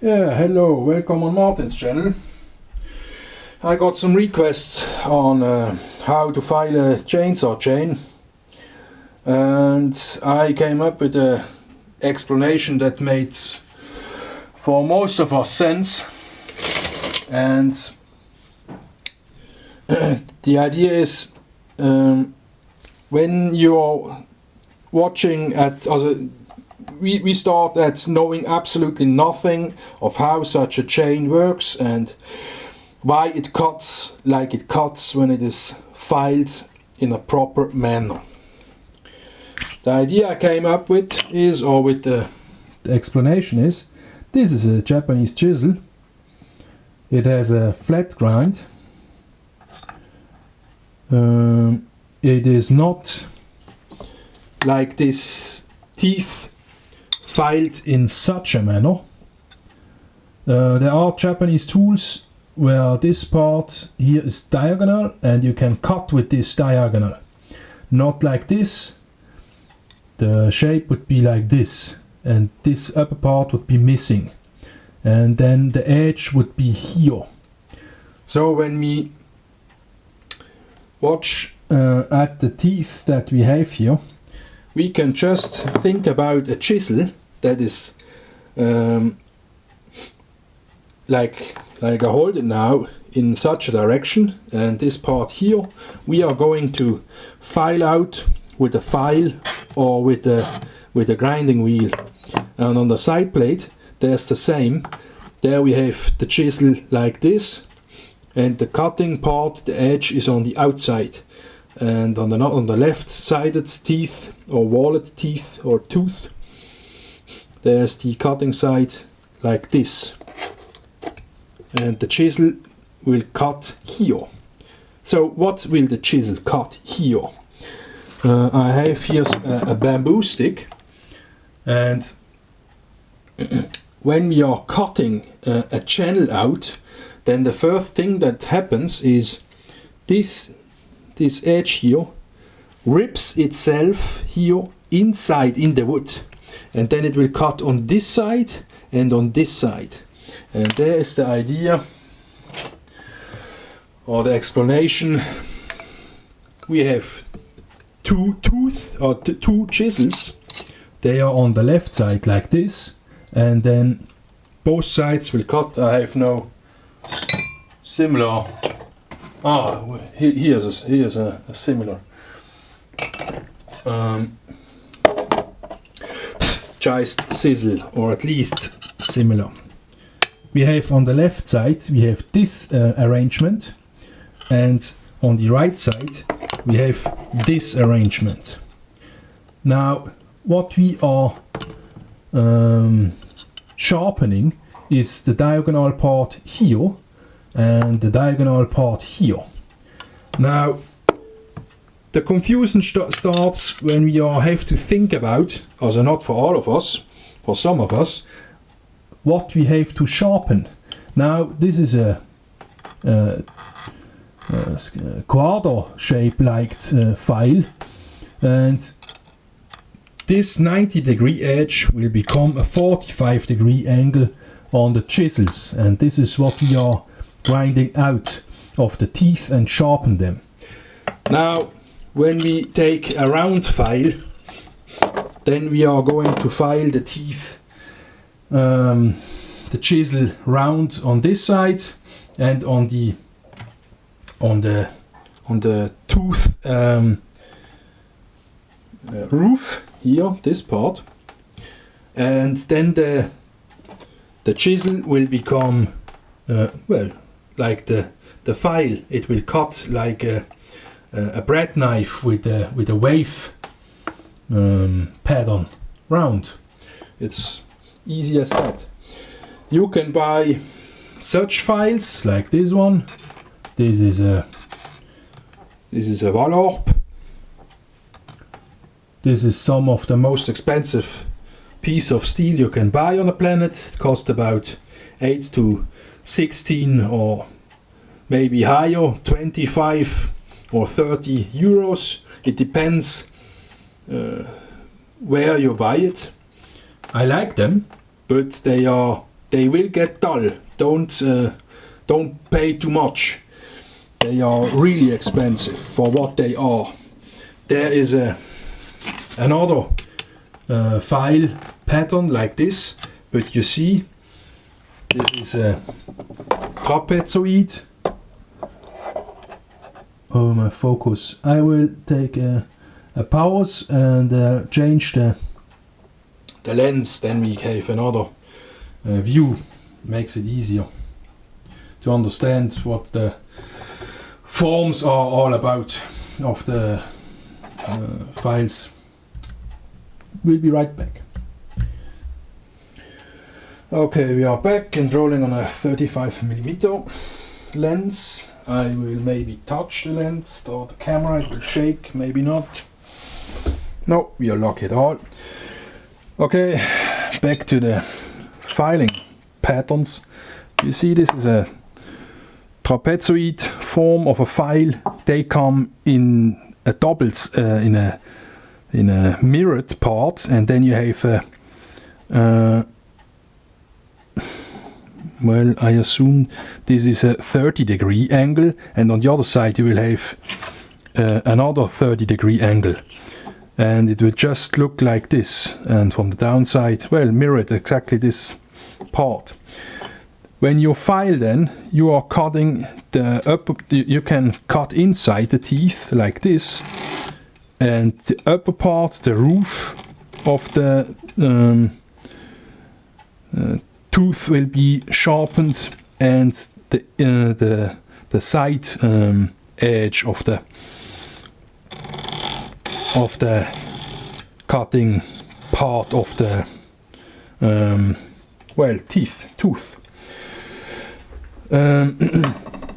Yeah, hello, welcome on Martin's channel. I got some requests on how to file a chainsaw chain, and I came up with an explanation that made for most of us sense. And the idea is when you're watching at we start at knowing absolutely nothing of how such a chain works and why it cuts like it cuts when it is filed in a proper manner. The idea I came up with is, or with the explanation is, this is a Japanese chisel. It has a flat grind. It is not like this teeth filed in such a manner. There are Japanese tools where this part here is diagonal and you can cut with this diagonal. Not like this. The shape would be like this, and this upper part would be missing, and then the edge would be here. So when we watch at the teeth that we have here, we can just think about a chisel that is like I hold it now in such a direction, and this part here we are going to file out with a file or with a grinding wheel. And on the side plate there's the same. There we have the chisel like this, and the cutting part, the edge, is on the outside. And on the left-sided teeth or wallet teeth or tooth, there's the cutting side like this, and the chisel will cut here. So what will the chisel cut here? I have here a bamboo stick, and when we are cutting a channel out, then the first thing that happens is this edge here rips itself here inside in the wood, and then it will cut on this side and on this side. And there is the idea or the explanation. We have two chisels. They are on the left side like this, and then both sides will cut. I have no similar. Here's a similar chized chisel, or at least similar. We have on the left side we have this arrangement, and on the right side we have this arrangement. Now what we are sharpening is the diagonal part here and the diagonal part here. Now the confusion starts when we have to think about, also not for all of us, for some of us, what we have to sharpen. Now this is a quarter shape like file, and this 90-degree edge will become a 45-degree angle on the chisels, and this is what we are grinding out of the teeth and sharpen them. Now when we take a round file, then we are going to file the teeth, the chisel round on this side, and on the tooth roof here, this part, and then the chisel will become like the file. It will cut like a bread knife with a wave pattern round. It's easy as that. You can buy such files like this one. This is a Wallorp. This is some of the most expensive piece of steel you can buy on the planet. It costs about 8 to 16 or maybe higher, 25 or 30 euros. It depends where you buy it. I like them, but they are they will get dull. Don't pay too much. They are really expensive for what they are. There is another file pattern like this, but you see, this is a trapezoid. Oh, my focus. I will take a pause and change the lens, then we have another view. Makes it easier to understand what the forms are all about of the files. We'll be right back. Okay, we are back and rolling on a 35mm lens. I will maybe touch the lens or the camera, it will shake, maybe not. No, we are locked at all. Okay, back to the filing patterns. You see, this is a trapezoid form of a file. They come in a doubles, in a mirrored part, and then you have a well, I assume this is a 30-degree angle, and on the other side you will have another 30-degree angle, and it will just look like this, and from the downside, well, mirrored exactly this part. When you file, then you are cutting the upper, you can cut inside the teeth like this, and the upper part, the roof of the tooth will be sharpened, and the side edge of the cutting part of the well, tooth.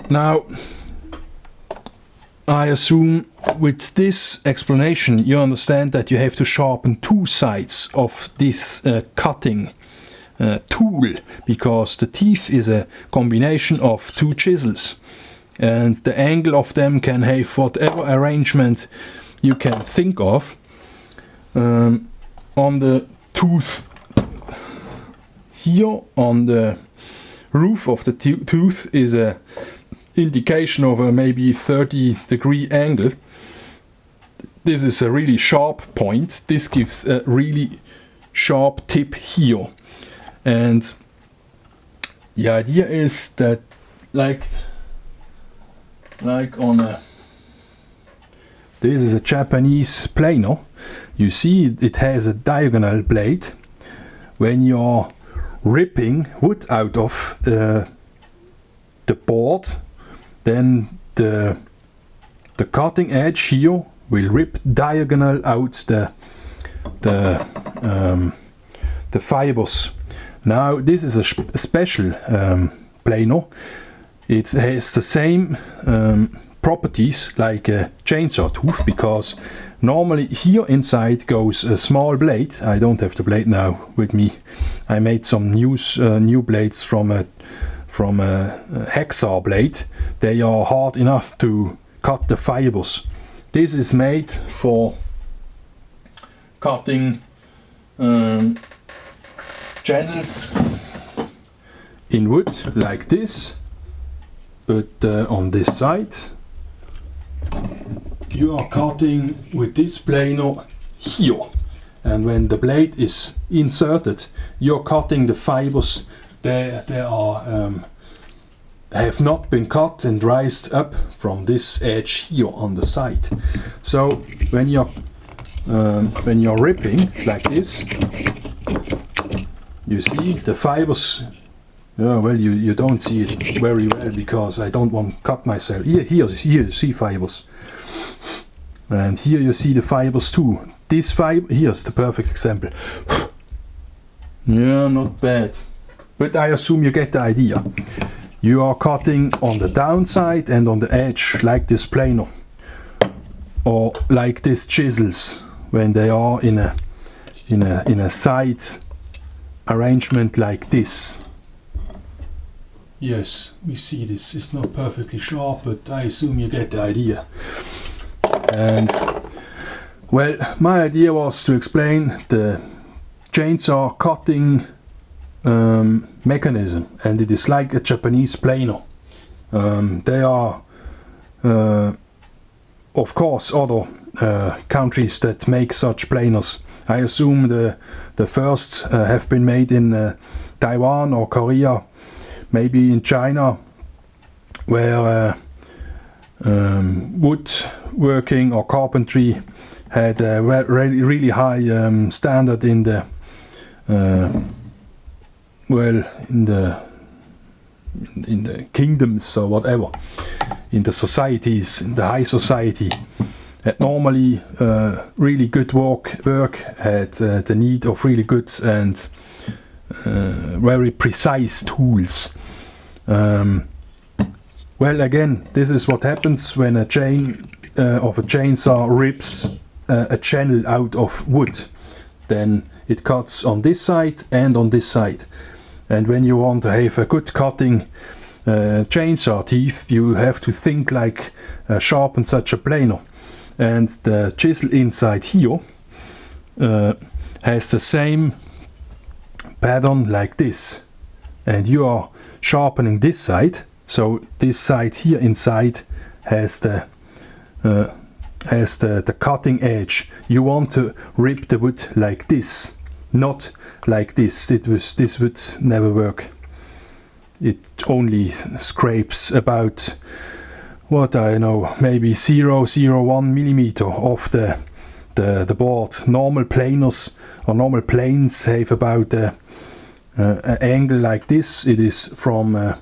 Now, I assume with this explanation you understand that you have to sharpen two sides of this cutting tool, because the teeth is a combination of two chisels, and the angle of them can have whatever arrangement you can think of. On the tooth here, on the roof of the tooth, is a indication of a maybe 30-degree angle. This is a really sharp point. This gives a really sharp tip here. And the idea is that, like on a, this is a Japanese planer. You see it has a diagonal blade. When you're ripping wood out of the board, then the cutting edge here will rip diagonal out the fibers. Now, this is a special planer. It has the same properties like a chainsaw tooth, because normally here inside goes a small blade. I don't have the blade now with me. I made some new blades from a hacksaw blade. They are hard enough to cut the fibers. This is made for cutting channels in wood like this, but on this side you are cutting with this planer here, and when the blade is inserted you're cutting the fibers that have not been cut and raised up from this edge here on the side. So when you're ripping like this, you see the fibers. Well, you don't see it very well because I don't want to cut myself. Here you see fibers, and here you see the fibers too. This fiber, here's the perfect example. Yeah, not bad, but I assume you get the idea. You are cutting on the downside and on the edge like this planer, or like these chisels when they are in a side arrangement like this. Yes, we see this. It's not perfectly sharp, but I assume you get the idea. And well, my idea was to explain the chainsaw cutting mechanism, and it is like a Japanese planer. There are of course other countries that make such planers. I assume the first have been made in Taiwan or Korea, maybe in China, where woodworking or carpentry had a really high standard in the in the kingdoms or whatever, in the societies, in the high society. And normally really good work had the need of really good and very precise tools. Well, again, this is what happens when a chain of a chainsaw rips a channel out of wood. Then it cuts on this side and on this side. And when you want to have a good cutting chainsaw teeth, you have to think like sharpen such a planer. And the chisel inside here has the same pattern like this. And you are sharpening this side, so this side here inside has the cutting edge. You want to rip the wood like this, not like this. This would never work. It only scrapes about, what I know, maybe 0.01 millimeter off the board. Normal planers or normal planes have about an angle like this. It is from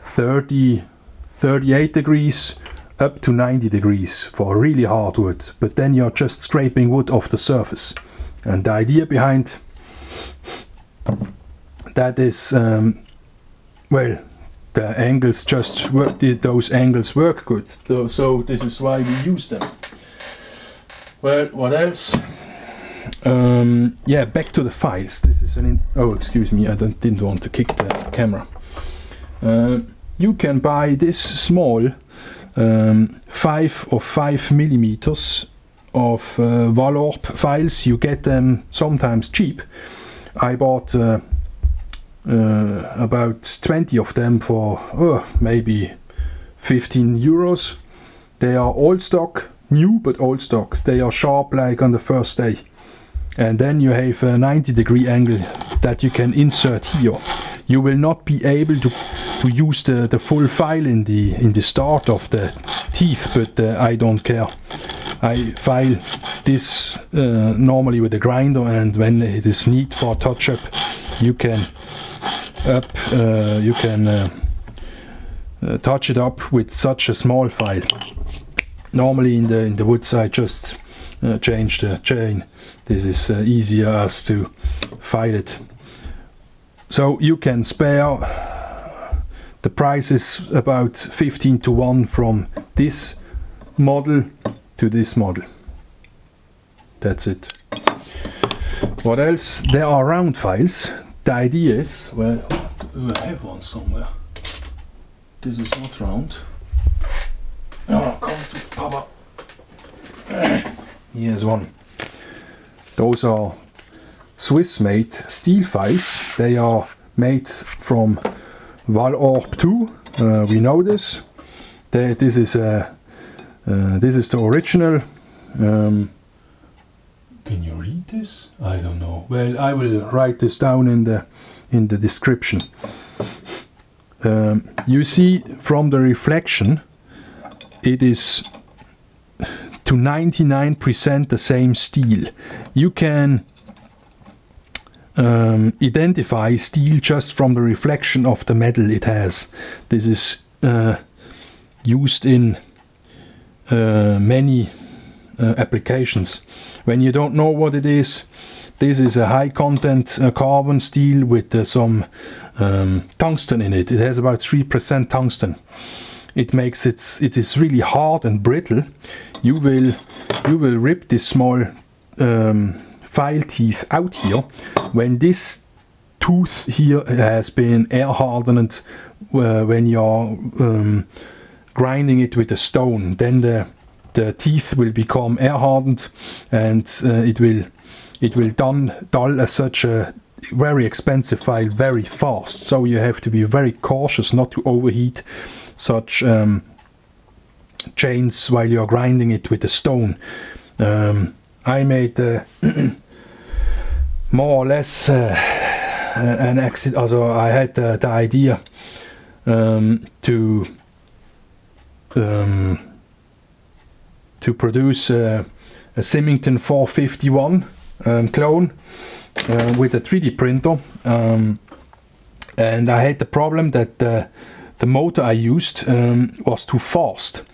38 degrees up to 90 degrees for really hard wood, but then you're just scraping wood off the surface. And the idea behind that is, well, the angles just work, those angles work good, so this is why we use them. Well, what else? Yeah, back to the files. This is oh, excuse me, I didn't want to kick the camera. You can buy this small 5 millimeters of Wallorp files. You get them sometimes cheap. I bought about 20 of them for maybe 15 euros. They are old stock, new but old stock. They are sharp like on the first day. And then you have a 90-degree angle that you can insert here. You will not be able to use the full file in the start of the teeth, but I don't care. I file this normally with a grinder, and when it is need for touch up, you can touch it up with such a small file. Normally in the woods I just change the chain. This is easier as to file it. So you can spare. The price is about 15 to 1 from this model to this model. That's it. What else? There are round files. The idea is, well, do I have one somewhere? This is not round. Oh, come to Papa. Here's one. Those are Swiss-made steel files. They are made from Wallorp 2. We know this. This is the original. Can you read this? I don't know. Well, I will write this down in the description. You see from the reflection, it is to 99% the same steel. You can identify steel just from the reflection of the metal it has. This is used in many applications. When you don't know what it is, this is a high content carbon steel with some tungsten in it. It has about 3% tungsten. It makes it is really hard and brittle. You will rip this small file teeth out here. When this tooth here has been air hardened, when you're grinding it with a stone, then the teeth will become air hardened, and it will dull as such a very expensive file very fast. So you have to be very cautious not to overheat such chains while you are grinding it with a stone. I made more or less an accident. Also, I had the idea to produce a Symington 451 clone with a 3D printer, and I had the problem that the motor I used was too fast.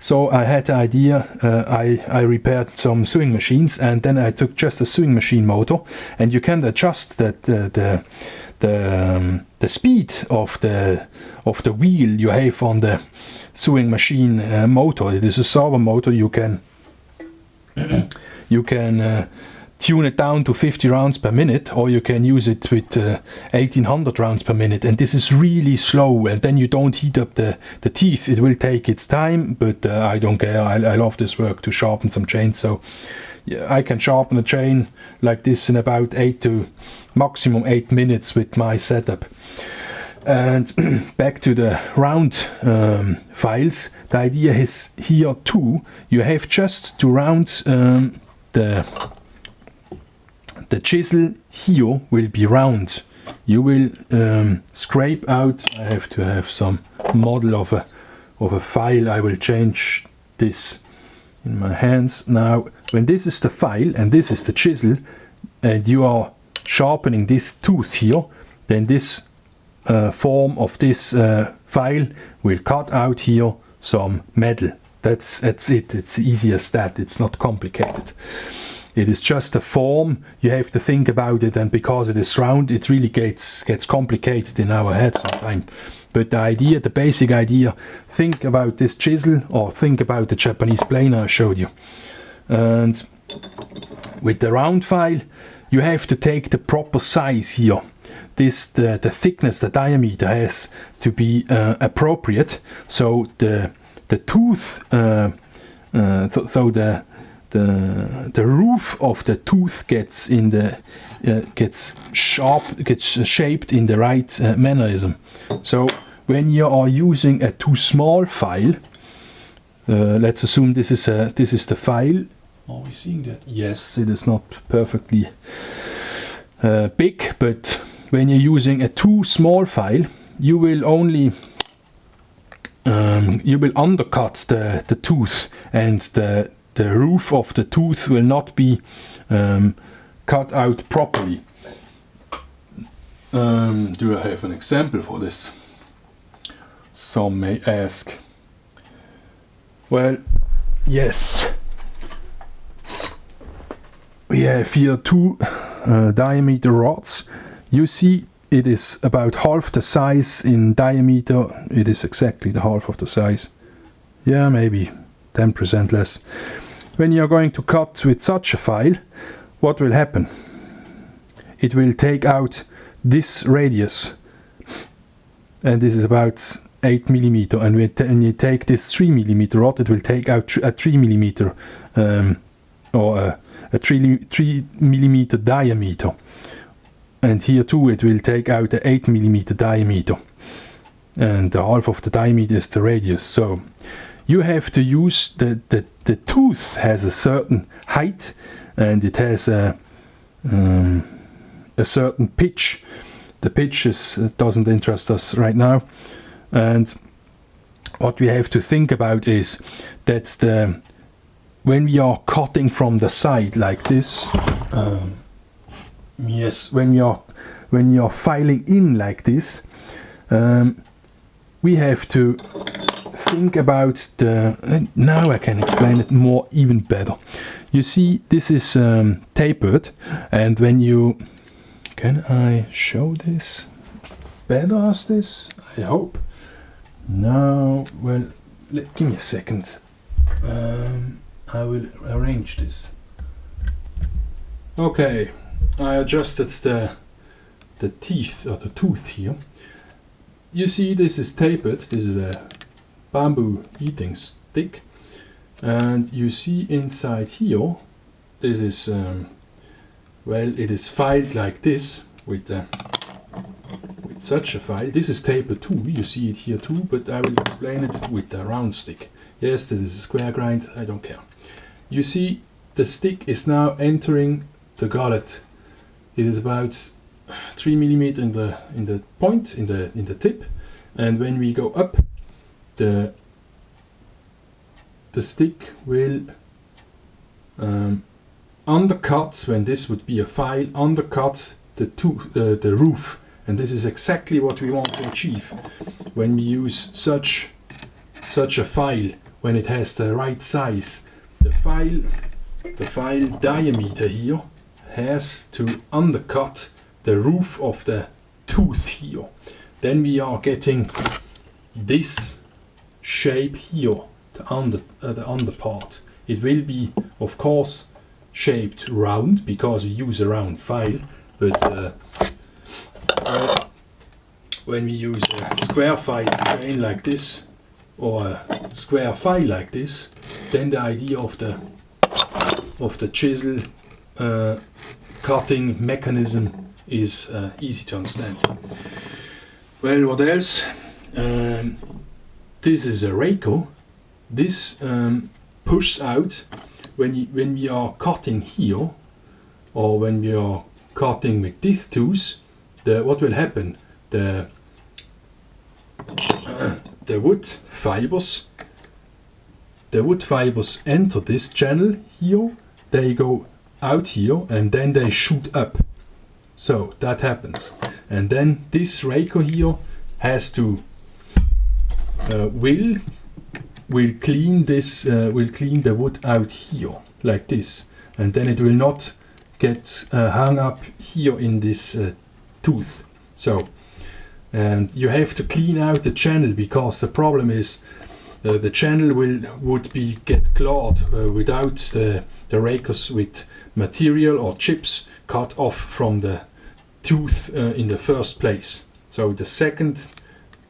So I had the idea, I repaired some sewing machines, and then I took just a sewing machine motor, and you can adjust that the speed of the wheel you have on the sewing machine motor. It is a servo motor. You can tune it down to 50 rounds per minute, or you can use it with 1800 rounds per minute, and this is really slow, and then you don't heat up the teeth. It will take its time, but I don't care. I love this work to sharpen some chains. So yeah, I can sharpen a chain like this in about 8 to maximum 8 minutes with my setup. And back to the round files, the idea is here too, you have just to round the chisel here will be round. You will scrape out. I have to have some model of a file. I will change this in my hands. Now, when this is the file and this is the chisel, and you are sharpening this tooth here, then this form of this file will cut out here some metal. That's it. It's easy as that. It's not complicated. It is just a form. You have to think about it, and because it is round, it really gets complicated in our head sometimes. But the idea, the basic idea, think about this chisel or think about the Japanese planer I showed you. And with the round file, you have to take the proper size here. The thickness, the diameter has to be appropriate. So the tooth, the roof of the tooth gets shaped in the right mannerism. So when you are using a too small file, let's assume this is the file. Are we seeing that? Yes, it is not perfectly big, but when you're using a too small file, you will only you will undercut the tooth, and the roof of the tooth will not be cut out properly. Do I have an example for this? Some may ask. Well, yes. We have here two diameter rods. You see, it is about half the size in diameter. It is exactly the half of the size. Yeah, maybe 10% less. When you are going to cut with such a file, what will happen? It will take out this radius, and this is about 8 millimeter. And when you take this 3 millimeter rod, it will take out a 3 millimeter or a 3 millimeter diameter. And here too, it will take out a 8 millimeter diameter, and the half of the diameter is the radius. So you have to use the tooth has a certain height, and it has a certain pitch. The pitch doesn't interest us right now. And what we have to think about is that when we are cutting from the side like this, yes, when you are filing in like this, we have to think about now I can explain it more even better. You see, this is tapered, and when you can I show this better as this? I hope. Now, well, give me a second. I will arrange this. Okay, I adjusted the teeth or the tooth here. You see, this is tapered. This is a bamboo eating stick, and you see inside here, this is well, it is filed like this. with such a file. This is table 2, you see it here too, but I will explain it with the round stick. Yes, this is a square grind, I don't care. You see the stick is now entering the gullet. It is about 3 mm in the point, in the tip, and when we go up, the stick will undercut, when this would be a file, undercut the roof, and this is exactly what we want to achieve when we use such a file. When it has the right size, the file diameter here has to undercut the roof of the tooth here. Then we are getting this shape here, the under part. It will be, of course, shaped round because we use a round file, but when we use a square file grain like this, or a square file like this, then the idea of the chisel cutting mechanism is easy to understand. Well, what else? This is a rako. This pushes out when we are cutting here, or when we are cutting with this tooth. What will happen? The wood fibers enter this channel here, they go out here, and then they shoot up. So that happens, and then this rako here has to will clean this, will clean the wood out here like this, and then it will not get hung up here in this tooth. So. And you have to clean out the channel, because the problem is the channel would get clawed without the rakers with material or chips cut off from the tooth in the first place. So the second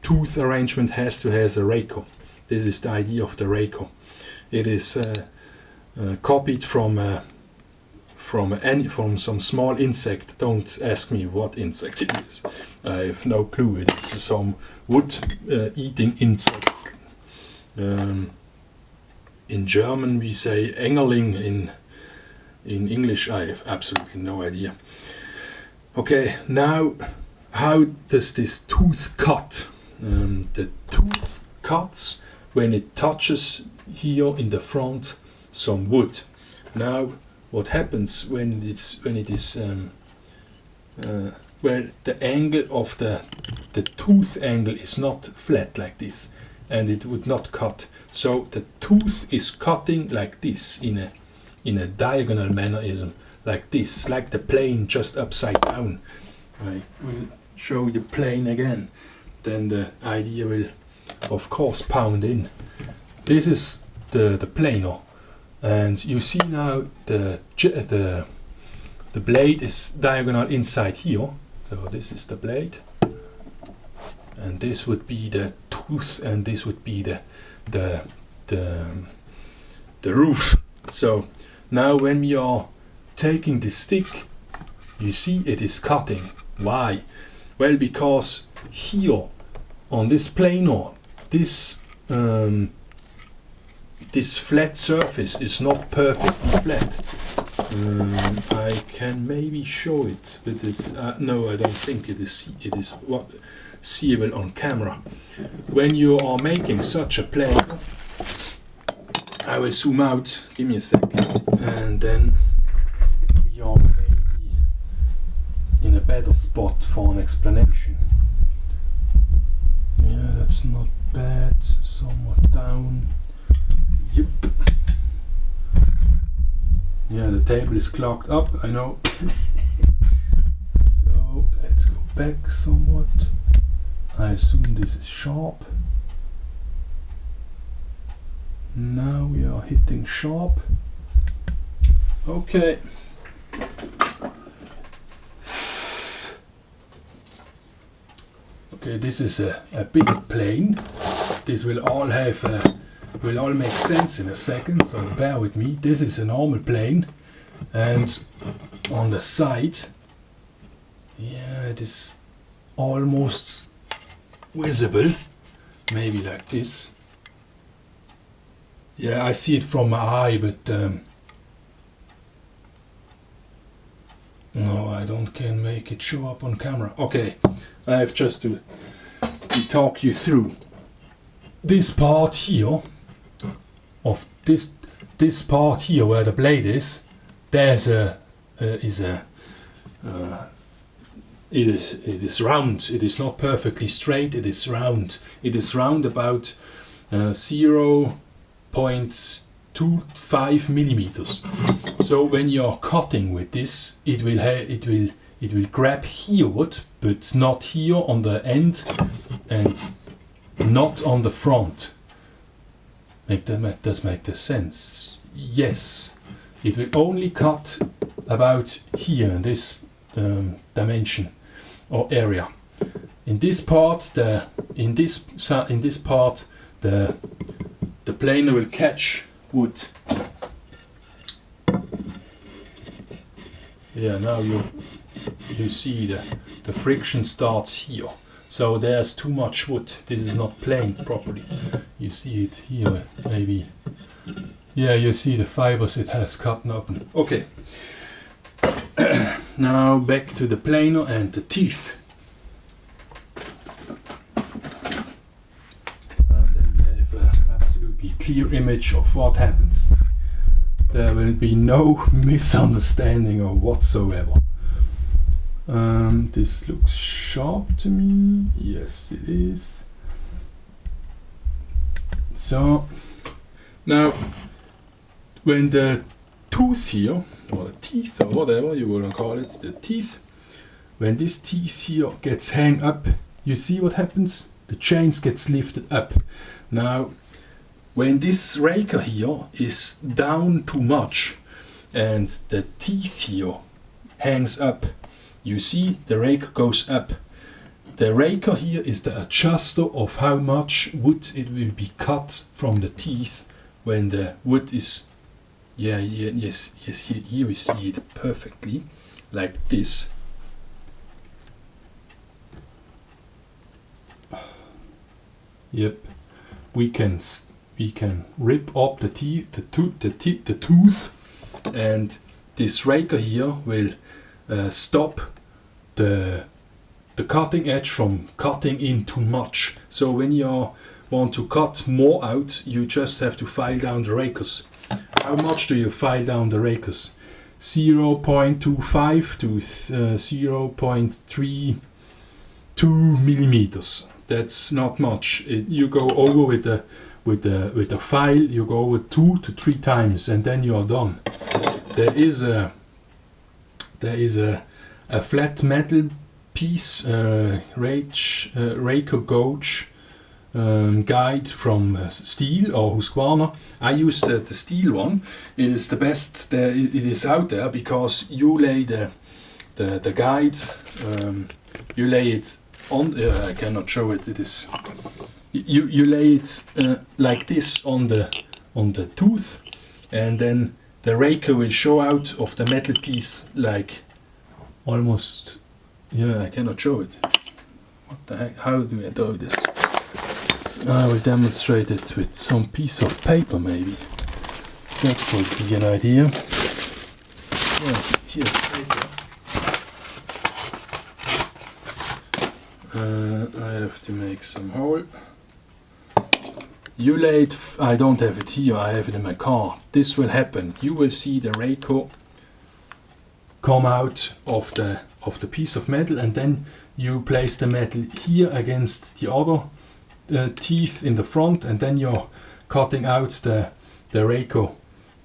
tooth arrangement has to have a rako. This is the idea of the rako. It is copied from some small insect. Don't ask me what insect it is. I have no clue. It is some wood-eating insect. In German we say Engerling. In English I have absolutely no idea. Okay, now how does this tooth cut? The tooth cuts when it touches here in the front some wood. Now, what happens when it is well, the angle of the tooth angle is not flat like this, and it would not cut. So the tooth is cutting like this in a diagonal mannerism, like this, like the plane just upside down. I will show the plane again. Then the idea will, of course, pound in. This is the planer, and you see now the blade is diagonal inside here. So this is the blade, and this would be the tooth, and this would be the roof. So now when we are taking the stick, you see it is cutting. Why? Well, because here on this planer, this flat surface is not perfectly flat. I can maybe show it, but it's no, I don't think it is. It is what seeable on camera. When you are making such a plane, I will zoom out. Give me a sec, and then we are maybe in a better spot for an explanation. Yeah, that's not bad. Somewhat down. Yep. Yeah, the table is clogged up, I know. So let's go back somewhat. I assume this is sharp. Now we are hitting sharp. Okay. Okay, this is a big plane. This will all make sense in a second, so bear with me. This is a normal plane, and on the side Yeah, it is almost visible. Maybe like this. Yeah, I see it from my eye, but no, I don't can make it show up on camera. Okay, I have just to talk you through this part here of this part here where the blade is. There's a it is round. It is not perfectly straight. It is round. It is round about 0.25 millimeters. So when you are cutting with this, it will grab hereward, but not here on the end, and not on the front. Does make the sense? Yes. It will only cut about here in this dimension or area. In this part, the planer will catch wood. Yeah, now you see the friction starts here. So there's too much wood. This is not planed properly. You see it here, maybe. Yeah, you see the fibers it has cut open. Okay. Now back to the planer and the teeth. And then we have an absolutely clear image of what happens. There will be no misunderstanding or whatsoever. This looks sharp to me. Yes, it is. So now, when the tooth here, or the teeth, or whatever you want to call it, the teeth, when this teeth here gets hang up, you see what happens? The chains gets lifted up. Now, when this raker here is down too much and the teeth here hangs up, you see the raker goes up. The raker here is the adjuster of how much wood it will be cut from the teeth when the wood is, yes, here we see it perfectly, like this. Yep, we can rip up the tooth, and this raker here will stop the cutting edge from cutting in too much. So when you want to cut more out, you just have to file down the rakers. How much do you file down the rakers? 0.25 to 0.32 millimeters. That's not much. You go over with the file. You go over 2 to 3 times, and then you are done. There is a flat metal piece, raker gauge guide from Steel or Husqvarna. I use the Steel one. It is the best it is out there, because you lay the guide, you lay it on. I cannot show it. It is you lay it like this on the tooth, and then the raker will show out of the metal piece, like almost. Yeah, I cannot show it. What the heck? How do I do this? I will demonstrate it with some piece of paper, maybe. That would be an idea. Yeah, here's paper. I have to make some hole. You lay it. I don't have it here. I have it in my car. This will happen. You will see the raker come out of the piece of metal, and then you place the metal here against the other teeth in the front, and then you're cutting out the raker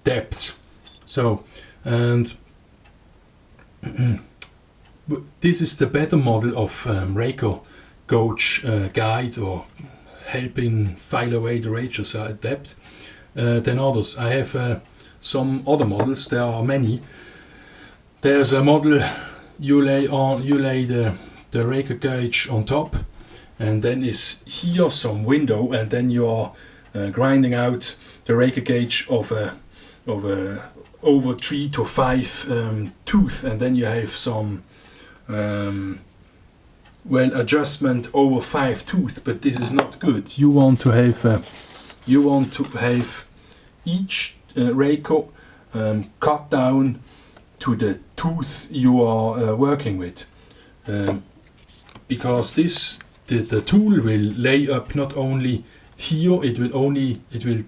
depth. So, and this is the better model of raker gauge guide, or helping file away the raker's depth, than others. I have some other models. There are many. There's a model you lay the raker gauge on top, and then is here some window, and then you are grinding out the raker gauge of a over 3 to 5 tooth, and then you have some well, adjustment over 5 tooth, but this is not good. You want to have each rake cut down to the tooth you are working with, because the tool will lay up not only here, it will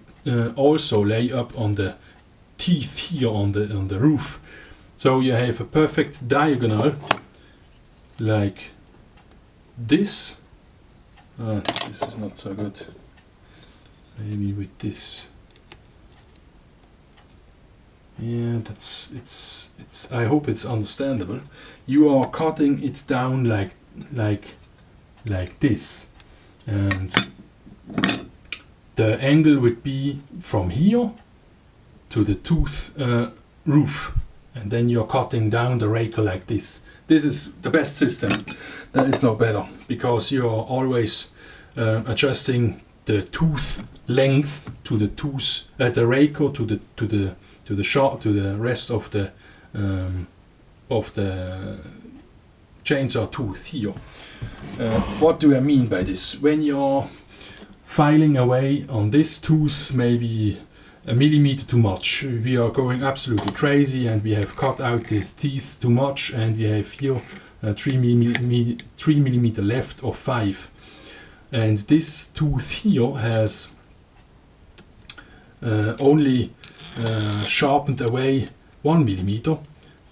also lay up on the teeth here on the roof. So you have a perfect diagonal like this. This is not so good. Maybe with this. Yeah, it's. I hope it's understandable. You are cutting it down like this, and the angle would be from here to the tooth roof, and then you're cutting down the rake like this. This is the best system. There is no better, because you are always adjusting the tooth length to the tooth the rake to the rest of the chainsaw tooth here. What do I mean by this? When you're filing away on this tooth, maybe a millimeter too much, we are going absolutely crazy, and we have cut out this teeth too much, and we have here 3 millimeter left of 5, and this tooth here has only sharpened away 1 millimeter.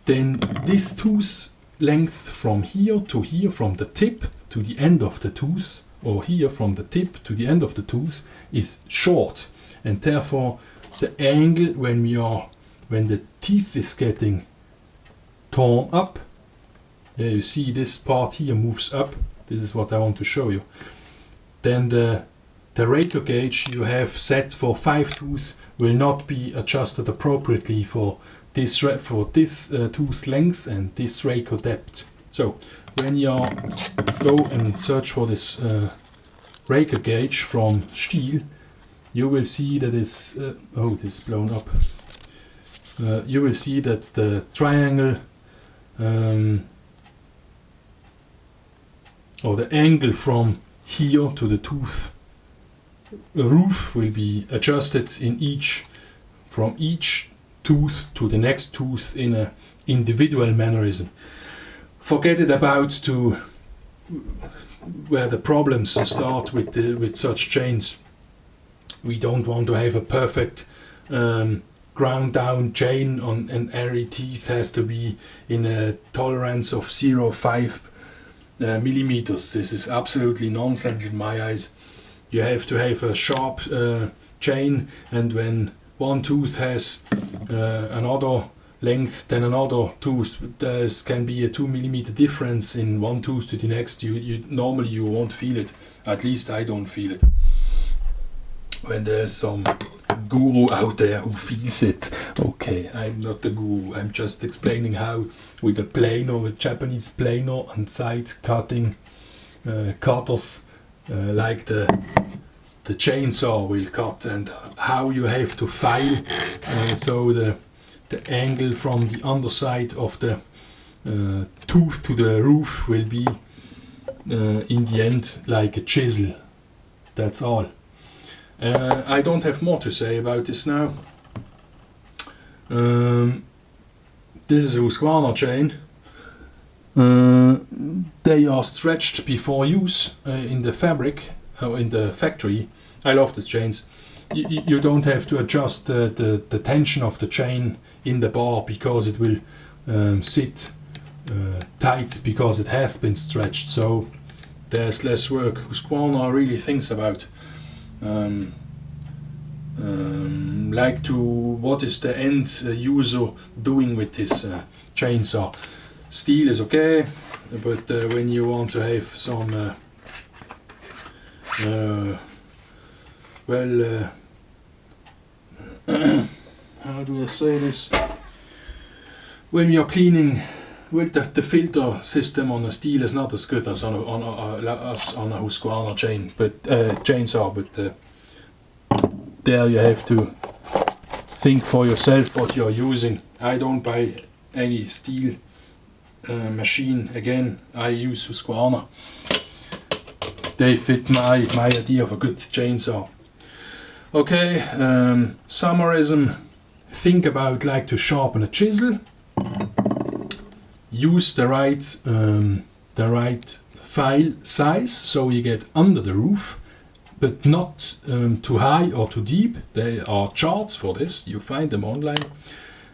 Then this tooth length from here to here, from the tip to the end of the tooth, or here from the tip to the end of the tooth, is short, and therefore the angle when the teeth is getting torn up, you see this part here moves up. This is what I want to show you. Then the rake gauge you have set for 5 tooth will not be adjusted appropriately for this tooth length and this rake depth. So when you go and search for this rake gauge from Stihl, you will see that this this is blown up. You will see that the triangle or the angle from here to the tooth roof will be adjusted from each tooth to the next tooth in a individual mannerism. Forget it about where the problems start with such chains. We don't want to have a perfect ground down chain and every teeth has to be in a tolerance of 0.5 millimeters. This is absolutely nonsense in my eyes. You have to have a sharp chain, and when one tooth has another length than another tooth, there can be a 2 millimeter difference in one tooth to the next. You normally you won't feel it. At least I don't feel it. When there's some guru out there who feels it. Okay, I'm not the guru. I'm just explaining how with a planer, with Japanese planer and side cutting cutters like the chainsaw will cut, and how you have to file so the angle from the underside of the tooth to the roof will be in the end like a chisel. That's all. I don't have more to say about this now. This is a Husqvarna chain. They are stretched before use in the fabric, in the factory. I love these chains. You don't have to adjust the tension of the chain in the bar, because it will sit tight because it has been stretched. So there's less work. Husqvarna really thinks about what is the end user doing with this chainsaw. Steel is okay, but when you want to have some how do I say this? When you're cleaning with the filter system on a steel is not as good as on a Husqvarna chainsaw, but there you have to think for yourself what you're using. I don't buy any steel machine again I use Husqvarna. They fit my idea of a good chainsaw. Okay, summarism. Think about like to sharpen a chisel. Use the right file size so you get under the roof, but not too high or too deep. There are charts for this, you find them online.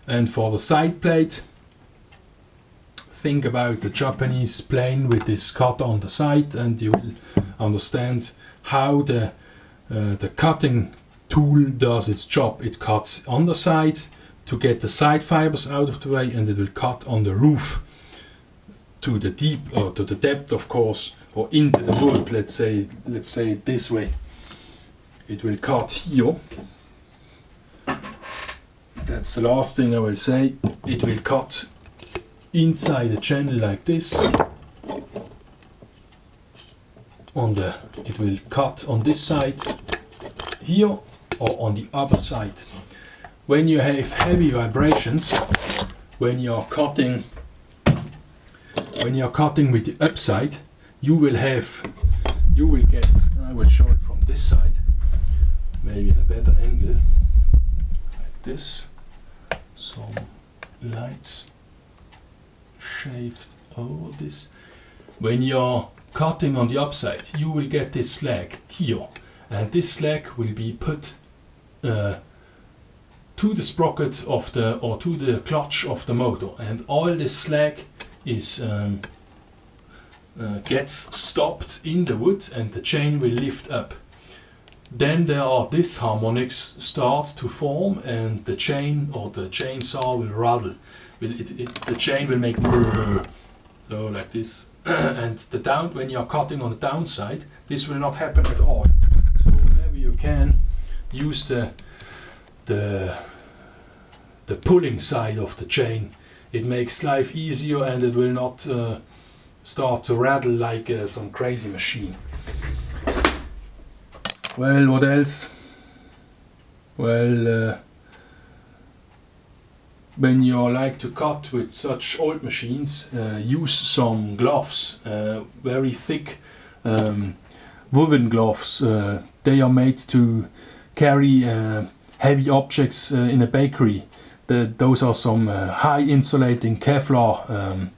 And for the side plate, think about the Japanese plane with this cut on the side, and you will understand how the cutting tool does its job. It cuts on the side to get the side fibers out of the way, and it will cut on the roof to the deep or to the depth, of course, or into the wood. Let's say it this way. It will cut here. That's the last thing I will say. It will cut inside the channel like this. It will cut on this side here or on the other side. When you have heavy vibrations, when you're cutting with the upside, you will get, I will show it from this side, maybe in a better angle, like this, some lights shaved over this. When you're cutting on the upside, you will get this slag here, and this slag will be put to the sprocket of to the clutch of the motor, and all this slag is gets stopped in the wood, and the chain will lift up. Then there are disharmonics start to form, and the chain or the chainsaw will rattle. The chain will make so like this. And when you are cutting on the downside, this will not happen at all. So whenever you can, use the pulling side of the chain. It makes life easier, and it will not start to rattle like some crazy machine. Well, what else? Well, when you like to cut with such old machines, use some gloves, very thick woven gloves. They are made to carry heavy objects in a bakery. Those are some high insulating Kevlar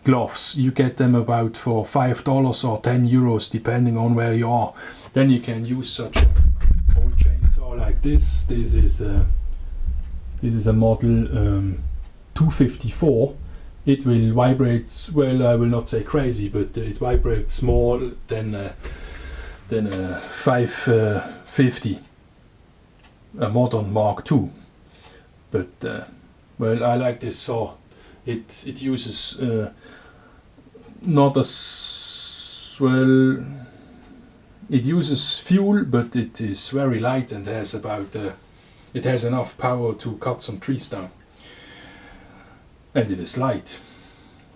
gloves. You get them about for $5 or €10 depending on where you are. Then you can use such an old chainsaw like this. This is a model 254. It will vibrate, well, I will not say crazy, but it vibrates more than a 550, a modern Mark II. But well, I like this saw. It uses not as well. It uses fuel, but it is very light and has it has enough power to cut some trees down. And it is light.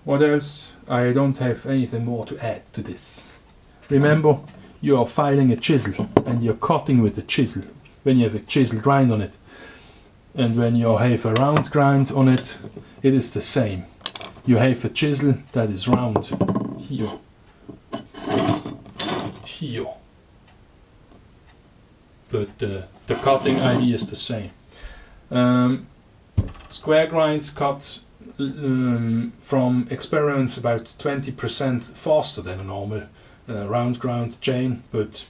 What else? I don't have anything more to add to this. Remember, you are filing a chisel and you're cutting with a chisel when you have a chisel grind on it. And when you have a round grind on it, it is the same. You have a chisel that is round here, here. But the cutting idea is the same. Square grinds cut from experiments about 20% faster than a normal round grind chain, but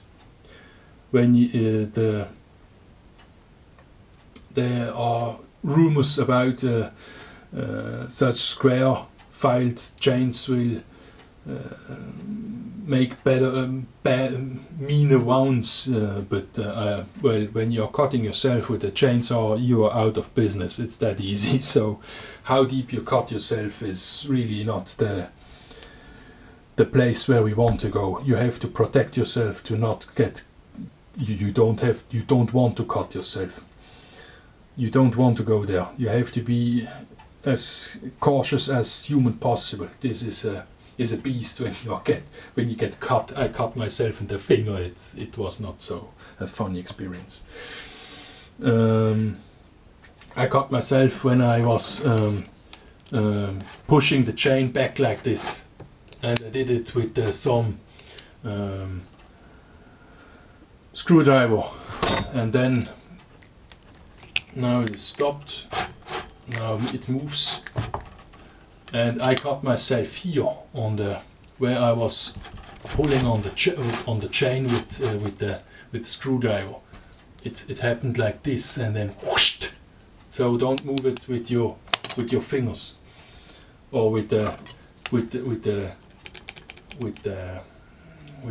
when there are rumors about such square filed chains will make better, meaner wounds, but well, when you're cutting yourself with a chainsaw, you are out of business. It's that easy. So how deep you cut yourself is really not the place where we want to go. You have to protect yourself to not get. You don't want to cut yourself. You don't want to go there. You have to be as cautious as human possible. This is a beast when you get cut. I cut myself in the finger. It was not so a funny experience. I cut myself when I was pushing the chain back like this, and I did it with some screwdriver, and then now it stopped, now it moves, and I cut myself here on the where I was pulling on the chain with the screwdriver. It happened like this, and then whoosh. So don't move it with your fingers, or with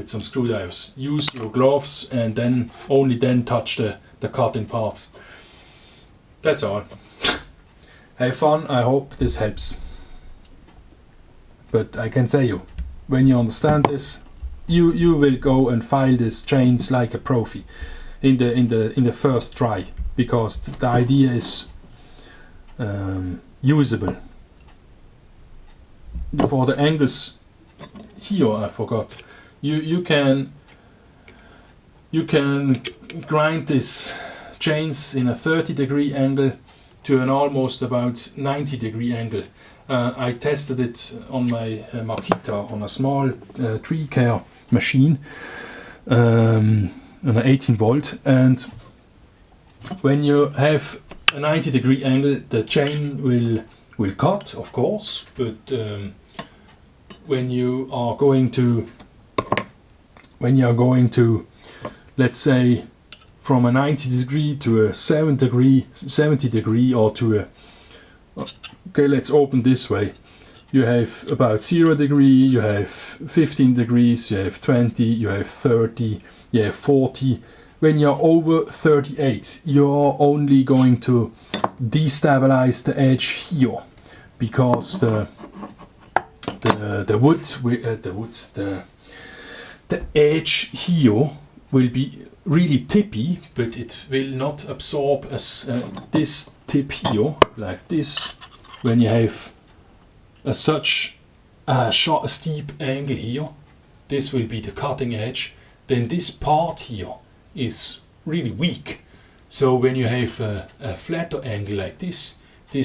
some screwdrivers. Use your gloves, and then only then touch the cutting parts. That's all. Have fun. I hope this helps. But I can say you, when you understand this, you will go and file these chains like a profi in the first try, because the idea is usable. For the angles here, I forgot. You can grind these chains in a 30-degree angle to an almost about 90-degree angle. I tested it on my Makita on a small tree care machine, on an 18 volt, and when you have a 90-degree angle, the chain will cut, of course, but when you are going to, let's say, from a 90-degree to a 70-degree, or to a, okay, let's open this way. You have about 0 degree, you have 15 degrees, you have 20, you have 30, you have 40. When you're over 38, you're only going to destabilize the edge here, because the edge here will be really tippy, but it will not absorb as this tip here, like this. When you have such a steep angle here, this will be the cutting edge. Then this part here is really weak. So when you have a flatter angle like this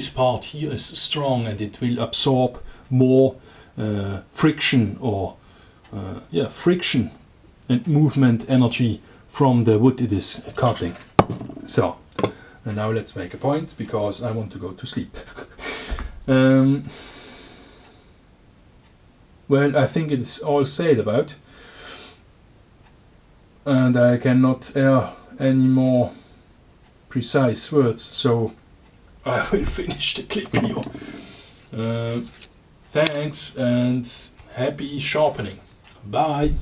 part here is strong, and it will absorb more friction, or friction and movement energy from the wood it is cutting. So, and now let's make a point, because I want to go to sleep. Well, I think it's all said about, and I cannot add any more precise words, so I will finish the clip here. Thanks, and happy sharpening. Bye.